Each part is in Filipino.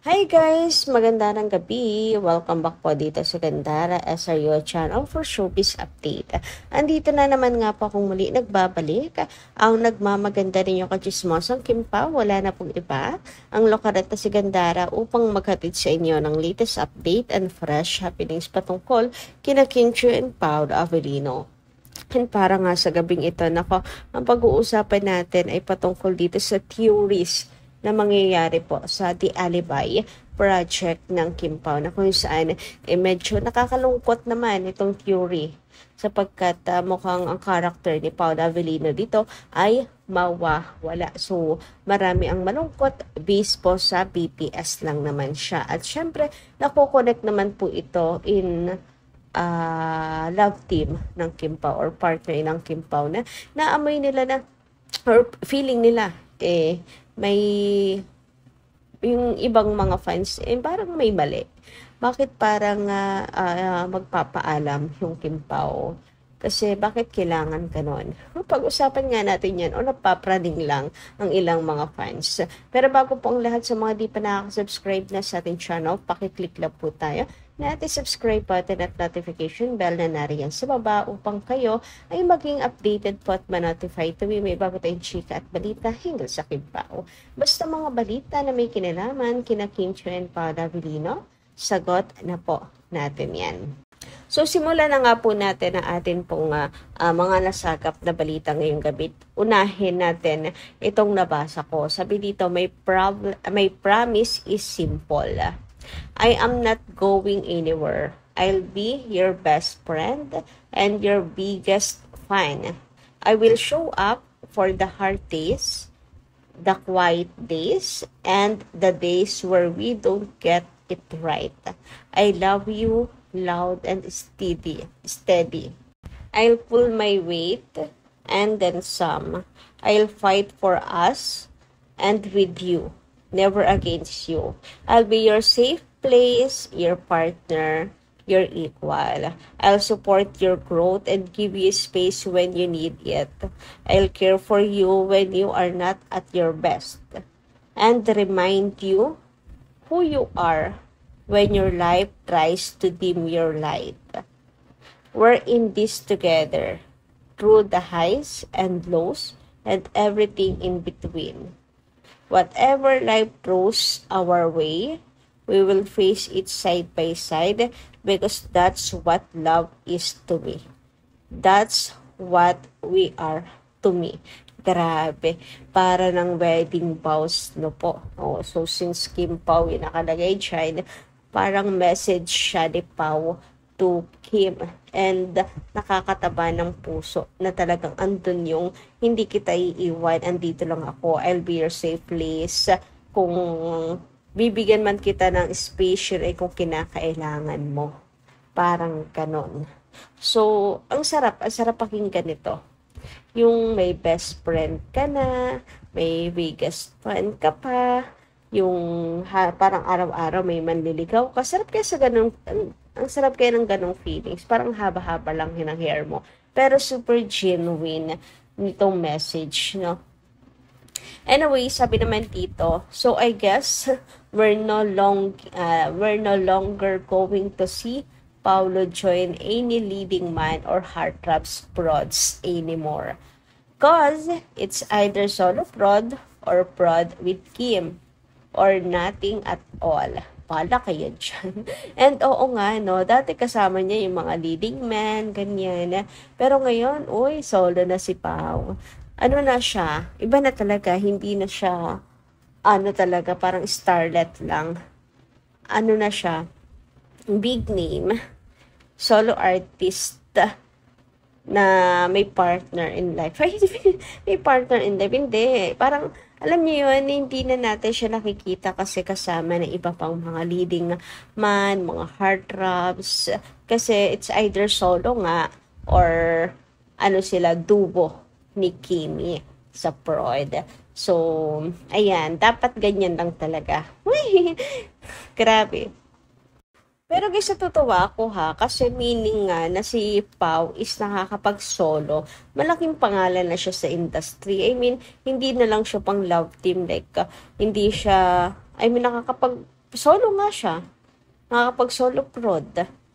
Hi guys! Magandang gabi! Welcome back po dito sa Gandara SRO channel for showbiz update. Andito na naman nga po akong muli nagbabalik. Ang nagmamaganda rin yung kachismosong Kim Pao, wala na pong iba. Ang lokaret na si Gandara upang maghatid sa inyo ng latest update and fresh happenings patungkol kina Kim Chiu and Pao Avellino. And para nga sa gabing ito, nako, ang pag-uusapan natin ay patungkol dito sa theories na mangyayari po sa The Alibi project ng Kim Pao na kung saan medyo nakakalungkot naman itong theory sapagkat mukhang ang character ni Pao Avellino dito ay mawawala. So, marami ang malungkot based po sa BTS lang naman siya. At syempre, nakokonect naman po ito in love team ng Kim Pao or partner ng Kim Pao na naamoy nila na or feeling nila may yung ibang mga fans parang may mali. Bakit parang magpapaalam yung Kim Pao? Kasi bakit kailangan ganon? Pag-usapan nga natin yan o napapraning lang ang ilang mga fans. Pero bago po ang lahat sa mga di pa nakaka-subscribe na sa ating channel, pakiclick lang po tayo na ating subscribe button at notification bell na nariyan sa baba upang kayo ay maging updated po at ma-notify tuwing may bago tayong chika at balita hinggil sa Kim Pao. Basta mga balita na may kinalaman kina Kim Chiu and Pao Avellino, sagot na po natin yan. So, simulan na nga po natin ang atin pong mga nasagap na balita ngayong gabi. Unahin natin itong nabasa ko. Sabi dito, my promise is simple. I am not going anywhere. I'll be your best friend and your biggest fan. I will show up for the hard days, the quiet days, and the days where we don't get it right. I love you loud and steady. I'll pull my weight and then some. I'll fight for us and with you, never against you. I'll be your safe place, your partner, your equal. I'll support your growth and give you space when you need it. I'll care for you when you are not at your best and remind you who you are when your life tries to dim your light. We're in this together, through the highs and lows and everything in between. Whatever life throws our way, we will face it side by side because that's what love is to me. That's what we are to me. Grabe, para ng wedding vows, no po. So, since Kim Pao yung nakalagay dyan, parang message siya ni Pao to Kim and nakakataba ng puso na talagang andun yung hindi kita iiwan, andito lang ako, I'll be your safe place. Kung bibigyan man kita ng space ay kung kinakailangan mo. Parang ganon. So, ang sarap pakinggan ito. Yung may best friend ka na, may biggest fan ka pa, yung parang araw-araw may manliligaw ka. Sarap kaya sa ganun, ang sarap kaya ng ganung feelings. Parang haba-haba lang ng hair mo. Pero super genuine nitong message, no? Anyway, sabi naman dito, so I guess we're no longer going to see Paulo join any leading man or heartthrobs prods anymore. Cause it's either solo prod or prod with Kim or nothing at all. Pala kayo dyan. And oo nga, no, dati kasama niya yung mga leading men, ganyan. Pero ngayon, solo na si Pao. Ano na siya? Iba na talaga, hindi na siya, talaga, parang starlet lang. Ano na siya? Big name. Solo artist na may partner in life. May partner in life. Hindi. Parang, alam niyo yun, hindi na natin siya nakikita kasi kasama ng iba pang mga leading man, mga heartthrobs. Kasi it's either solo nga or sila, duo ni Kimi sa prod. So, ayan, dapat ganyan lang talaga. Grabe. Pero guys, natutuwa ako kasi meaning nga na si Pao is nakakapag-solo. Malaking pangalan na siya sa industry. I mean, hindi na lang siya pang love team. Like, hindi siya, nakakapag solo nga siya. Nakakapag-solo prod.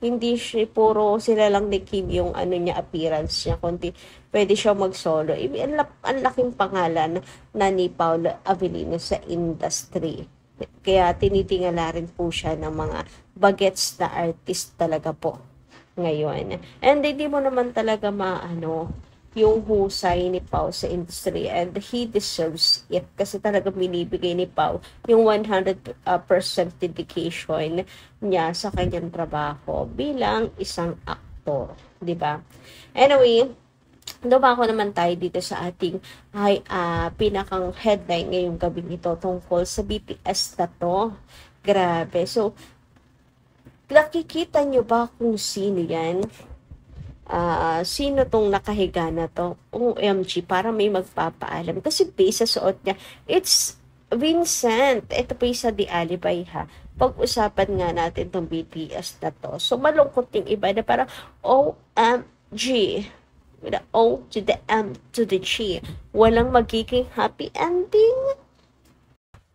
Hindi siya, puro sila lang ni Kim yung ano niya, appearance niya, kundi pwede siya mag-solo. Ang laking pangalan na ni Paolo Avellino sa industry. Kaya tinitingala rin po siya ng mga bagets na artist talaga po ngayon. And hindi mo naman talaga maano yung husay ni Pao sa industry, and he deserves it kasi talaga binibigay ni Pao yung 100% dedication niya sa kanyang trabaho bilang isang aktor, di ba? Anyway, dumako naman tayo dito sa ating pinakang headline ngayong gabi nito tungkol sa BTS na to. Grabe. So, nakikita nyo ba kung sino yan? Sino tong nakahiga na to? OMG, para may magpapaalam. Kasi base sa suot niya, it's Vincent. Ito pa yung sa The Alibay ha. Pag-usapan nga natin tong BTS na to. So, malungkot yung iba na parang OMG. With the O to the M to the G. Walang magiging happy ending.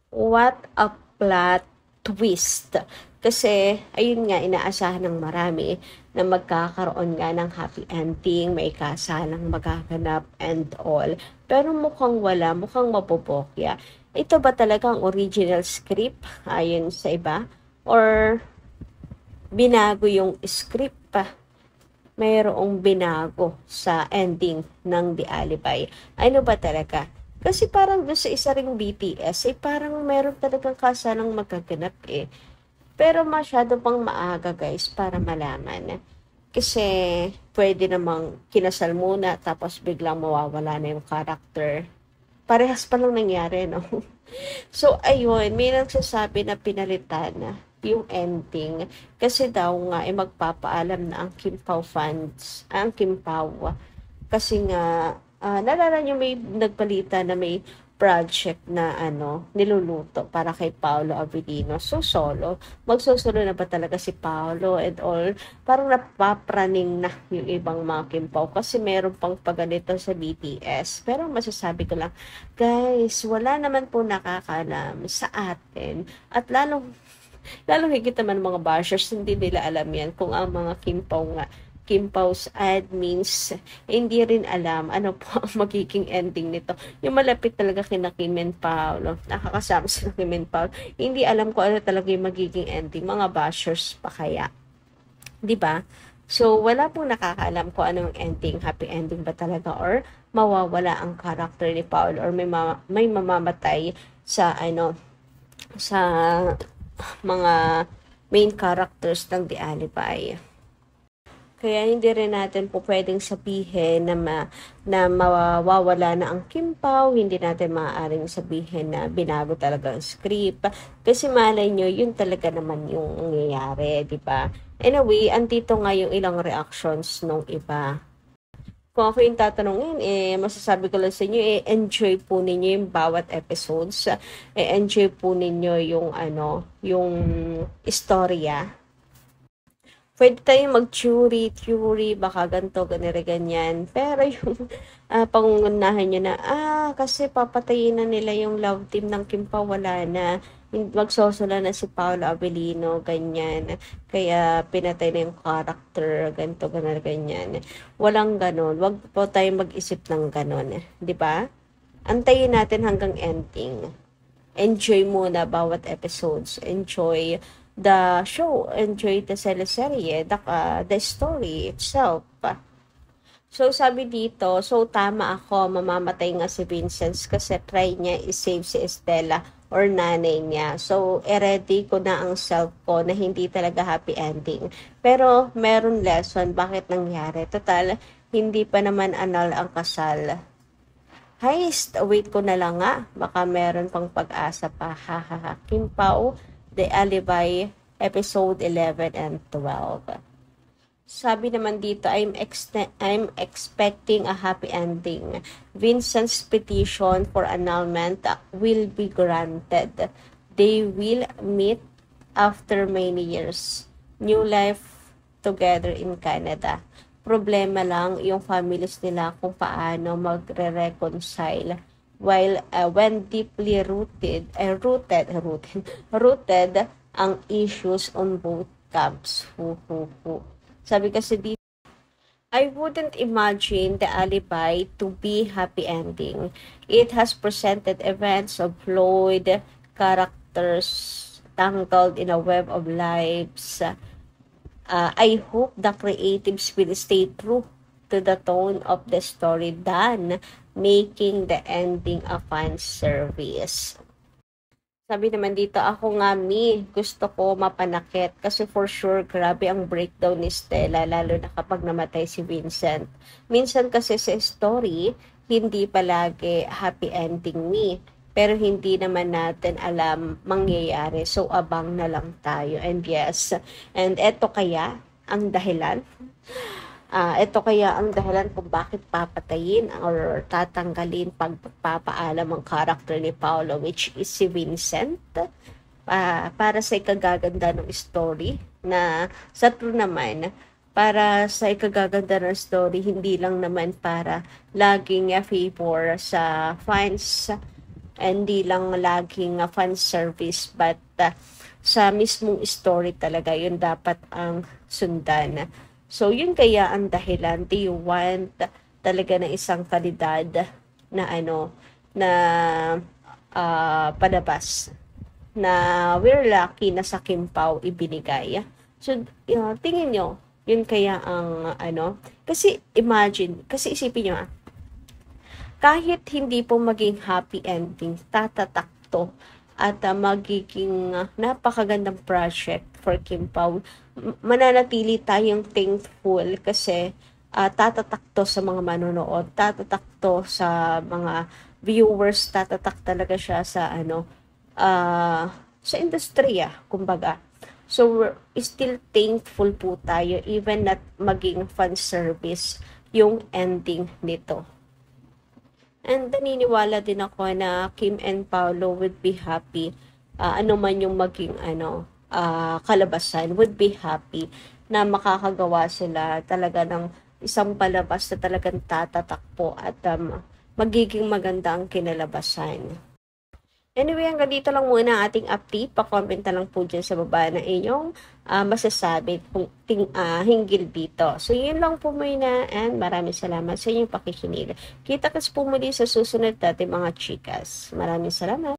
What a plot twist. Kasi, ayun nga, inaasahan ng marami na magkakaroon nga ng happy ending, may kasalang magaganap and all. Pero mukhang wala, mukhang mabobokya. Ito ba talaga ang original script ayon sa iba? Or binago yung script pa? Mayroong binago sa ending ng The Alibay. Ano ba talaga? Kasi parang doon sa isa ring BTS, parang meron talagang kasalang magaganap eh. Pero masyado pang maaga guys para malaman. Kasi pwede namang kinasal muna tapos biglang mawawala na yung character. Parehas pa lang nangyari, no? So, ayun, may nagsasabi na pinalitan na yung ending. Kasi daw nga, magpapaalam na ang Kim Pao fans, ang Kim Pao. Kasi nga, nalala nyo may nagbalita na may project na niluluto para kay Paolo Avellino. So, solo. Magsusolo na ba talaga si Paolo and all? Parang napapraning na yung ibang mga Kim Pao kasi meron pang paganito sa BTS. Pero masasabi ko lang, guys, wala naman po nakakalam sa atin. At lalong higit naman mga bashers, hindi nila alam yan kung ang mga Kim Pao's admins, hindi rin alam ano po ang magiging ending nito. Yung malapit talaga kina Kim and Paolo, nakakasama sila Kim and Paolo, hindi alam ko ano talaga yung magiging ending. Mga bashers pa kaya. 'Di ba? So, wala pong nakakaalam kung anong ending, happy ending ba talaga or mawawala ang character ni Paolo or may mamamatay sa sa mga main characters ng The Alibay. Kaya hindi rin natin po pwedeng sabihin na mawawala na ang Kim Pao, hindi natin maaaring sabihin na binago talaga ang script. Kasi malay nyo, yun talaga naman yung nangyayari, di ba? Anyway, andito nga yung ilang reactions nung iba. Kung ako yung tatanungin, masasabi ko lang sa inyo, enjoy po ninyo yung bawat episodes. Enjoy po ninyo yung yung istorya. Pwede tayong mag-theory, baka ganito, ganyan. Pero yung pangungunahan nyo na, kasi papatayin na nila yung love team ng Kim Pao, wala na. Magsosula na si Paolo Avellino, ganyan. Kaya pinatay na yung character, ganito, ganyan. Walang ganon. Wag po tayong mag-isip ng ganon. Di ba? Antayin natin hanggang ending. Enjoy muna bawat episodes. Enjoy the show, enjoy the teleserye, the story itself. So, sabi dito, so tama ako, mamamatay nga si Vincent kasi try niya i-save si Estela or nanay niya. So, ready ko na ang self ko na hindi talaga happy ending. Pero, meron lesson, bakit nangyari? Total, hindi pa naman anal ang kasal. Heist, wait ko na lang nga, baka meron pang pag-asa pa, hahaha. Kim Pao, The Alibay, episode 11 and 12. Sabi naman dito, I'm expecting a happy ending. Vincent's petition for annulment will be granted. They will meet after many years. New life together in Canada. Problema lang yung families nila kung paano magre-reconcile. While when deeply rooted ang issues on both camps. Sabi kasi dito, I wouldn't imagine the alibi to be happy ending. It has presented events of flawed characters tangled in a web of lives. I hope the creatives will stay true to the tone of the story than making the ending a fan service. Sabi naman dito, ako nga gusto ko mapanakit kasi for sure grabe ang breakdown ni Stella lalo na kapag namatay si Vincent. Minsan kasi sa story, hindi palagi happy ending pero hindi naman natin alam mangyayari. So abang na lang tayo. And yes, and eto kaya ang dahilan ito kaya ang dahilan kung bakit papatayin or tatanggalin pagpapaalam ang karakter ni Paolo, which is si Vincent, para sa ikagaganda ng story, na sa true naman, para sa ikagaganda ng story, hindi lang naman para laging favor sa fans, hindi lang laging fan service, but sa mismong story talaga, yun dapat ang sundan. So, yun kaya ang dahilan. Do you want talaga na isang kalidad na palabas na we're lucky na sa Kim Pao ibinigay. So, tingin nyo, yun kaya ang kasi kasi isipin nyo kahit hindi po maging happy ending, tatatak to at magiging napakagandang project for Kim Pao. Mananatili tayong thankful kasi tatatak to sa mga manonood, tatatak to sa mga viewers, tatatak talaga siya sa sa industriya, kumbaga. So, we're still thankful po tayo even not maging fan service yung ending nito. And naniniwala din ako na Kim and Paolo would be happy, ano man yung maging kalabasan, would be happy na makakagawa sila talaga ng isang palabas na talagang tatatakpo at magiging maganda ang kinalabasan. Anyway, hanggang dito lang muna ang ating update. Pa-comment na lang po dyan sa baba na inyong masasabi hinggil dito. So, yun lang po muna and maraming salamat sa inyong pakikinig. Kita-kits po muli sa susunod natin mga chikas. Maraming salamat.